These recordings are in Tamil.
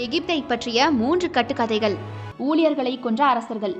எகிப்தை பற்றிய 3 கட்டுக்கதைகள். ஊழியர்களை கொன்ற அரசர்கள்.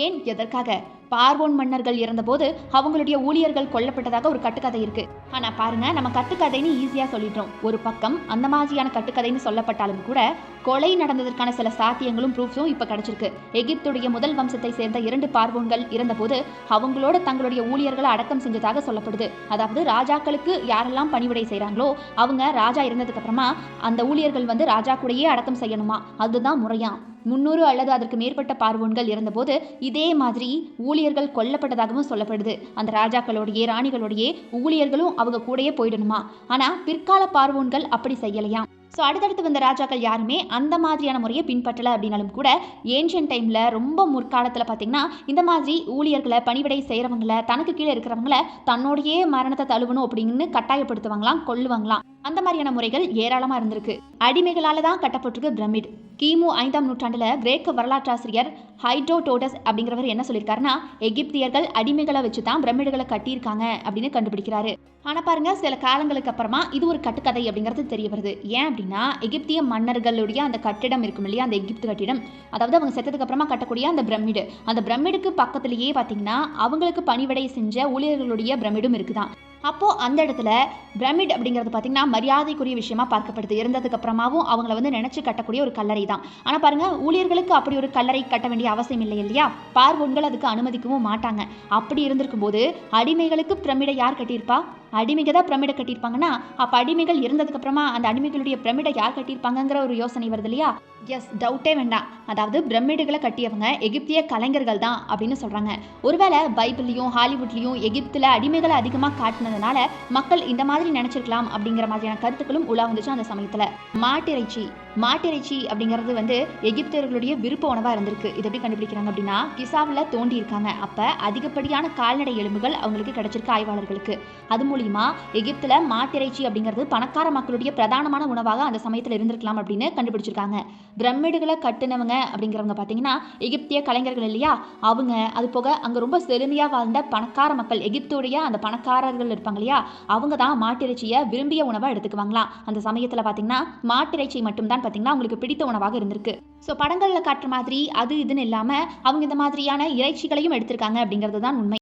ஏன், எதற்காக? பார்வோன் மன்னர்கள் இறந்தபோது அவங்களுடைய ஊழியர்கள் கொல்லப்பட்டதாக ஒரு கட்டுக்கதை இருக்கு. ஆனா பாருங்க, நம்ம கட்டுக்கதைன்னு ஈஸியா சொல்லிடுறோம். ஒரு பக்கம் அந்த மாதிரியான கட்டுக்கதைன்னு சொல்லப்பட்டாலும் கூட கொலை நடந்ததற்கான சில சாத்தியங்களும் ப்ரூஃப்ஸும் இப்ப கிடைச்சிருக்கு. எகிப்துடைய முதல் வம்சத்தை சேர்ந்த 2 பார்வோன்கள் இறந்தபோது அவங்களோட தங்களுடைய ஊழியர்களை அடக்கம் செஞ்சதாக சொல்லப்படுது. அதாவது ராஜாக்களுக்கு யாரெல்லாம் பணிவிடை செய்றாங்களோ அவங்க ராஜா இறந்ததுக்கு அப்புறமா அந்த ஊழியர்கள் ராஜா கூடயே அடக்கம் செய்யணுமா, அதுதான் முறையா. 300 அல்லது அதற்கு மேற்பட்ட பார்வோன்கள் இறந்தபோது இதே மாதிரி ஊழியர்கள் கொல்லப்பட்டதாகவும் சொல்லப்படுது. அந்த ராஜாக்களோடையே ராணிகளோடையே ஊழியர்களும் அவங்க கூடயே போயிடணுமா. ஆனா பிற்கால பார்வோன்கள் அப்படி செய்யலையா. ஸோ அடுத்தடுத்து வந்த ராஜாக்கள் யாருமே அந்த மாதிரியான முறையை பின்பற்றலை அப்படின்னாலும் கூட ஏன்ஷியன் டைமில் ரொம்ப முற்காலத்தில் பார்த்தீங்கன்னா இந்த மாதிரி ஊழியர்களை பணிவிடை செய்கிறவங்கள தனக்கு கீழே இருக்கிறவங்கள தன்னோடையே மரணத்தை தழுவணும் அப்படின்னு கட்டாயப்படுத்துவாங்களாம், கொல்லுவாங்களாம். அந்த மாதிரியான முறைகள் ஏராளமாக இருந்திருக்கு. அடிமைகளால் தான் கட்டப்பட்டிருக்கு பிரமிட். கிமு 5ஆம் நூற்றாண்டுல கிரேக்க வரலாற்றாசிரியர் ஹைட்ரோடோடஸ் அப்படிங்கிறவர் என்ன சொல்லியிருக்காருன்னா, எகிப்தியர்கள் அடிமைகளை வச்சு தான் பிரமிடுகளை கட்டியிருக்காங்க அப்படின்னு கண்டுபிடிக்கிறாரு. ஆனா பாருங்க, சில காலங்களுக்கு அப்புறமா இது ஒரு கட்டுக்கதை அப்படிங்கிறது தெரிய வருது. ஏன் அப்படின்னா, எகிப்திய மன்னர்களுடைய அந்த கட்டிடம் இருக்கும் இல்லையா, அந்த எகிப்து கட்டிடம், அதாவது அவங்க செத்ததுக்கு அப்புறமா கட்டக்கூடிய அந்த பிரமிடு, அந்த பிரமிடுக்கு பக்கத்திலேயே பார்த்தீங்கன்னா அவங்களுக்கு பணிவிடை செஞ்ச ஊழியர்களுடைய பிரமிடும் இருக்குதான். அப்போ அந்த இடத்துல பிரமிட் அப்படிங்கிறது பார்த்தீங்கன்னா மரியாதைக்குரிய விஷயமா பார்க்கப்படுது. இறந்ததுக்கு அப்புறமாவும் அவங்கள நினைச்சு கட்டக்கூடிய ஒரு கல்லறை தான். ஆனால் பாருங்க, ஊழியர்களுக்கு அப்படி ஒரு கல்லறை கட்ட வேண்டிய அவசியம் இல்லை இல்லையா. பார்வோன்கள் அதுக்கு அனுமதிக்கவும் மாட்டாங்க. அப்படி இருந்திருக்கும் போது அடிமைகளுக்கு பிரமிடை யார் கட்டியிருப்பா? அடிமைகள் தான் பிரமிடை கட்டியிருப்பாங்கன்னா அப்போ அடிமைகள் இறந்ததுக்கு அப்புறமா அந்த அடிமைகளுடைய பிரமிடை யார் கட்டியிருப்பாங்கிற ஒரு யோசனை வருது இல்லையா. எஸ், டவுட்டே வேண்டாம். அதாவது பிரமிடுகளை கட்டியவங்க எகிப்திய கலைஞர்கள் தான் அப்படின்னு சொல்றாங்க. ஒருவேளை பைபிள்லையும் ஹாலிவுட்லையும் எகிப்தில் அடிமைகளை அதிகமாக காட்டினதுனால மக்கள் இந்த மாதிரி நினைச்சிருக்கலாம் அப்படிங்கிற மாதிரியான கருத்துக்களும் உலா வந்துச்சு அந்த சமயத்தில். மாட்டிறைச்சி அப்படிங்கிறது எகிப்தியர்களுடைய விருப்ப உணவாக இருந்திருக்கு. இது எப்படி கண்டுபிடிக்கிறாங்க அப்படின்னா, கிசாவில் தோண்டி இருக்காங்க. அப்போ அதிகப்படியான கால்நடை எலும்புகள் அவங்களுக்கு கிடைச்சிருக்கு ஆய்வாளர்களுக்கு. அது மூலியமா எகிப்தில் மாட்டிறைச்சி அப்படிங்கிறது பணக்கார மக்களுடைய பிரதானமான உணவாக அந்த சமயத்தில் இருந்திருக்கலாம் அப்படின்னு கண்டுபிடிச்சிருக்காங்க. பிரமிடுகளை கட்டினவங்க அப்படிங்கிறவங்க பார்த்தீங்கன்னா எகிப்திய கலைஞர்கள் இல்லையா, அவங்க. அது போக அங்கே ரொம்ப செழுமையாக வாழ்ந்த பணக்கார மக்கள், எகிப்துடைய அந்த பணக்காரர்கள் இருப்பாங்க இல்லையா, அவங்க தான் மாட்டிறைச்சியை விரும்பிய உணவாக எடுத்துக்குவாங்களாம். அந்த சமயத்தில் பார்த்தீங்கன்னா மாட்டிறைச்சி மட்டும்தான் பார்த்தீங்கன்னா அவங்களுக்கு பிடித்த உணவாக இருந்திருக்கு. ஸோ படங்களில் காட்டுற மாதிரி அது இதுன்னு இல்லாமல் அவங்க இந்த மாதிரியான இறைச்சிகளையும் எடுத்திருக்காங்க அப்படிங்கிறது தான் உண்மை.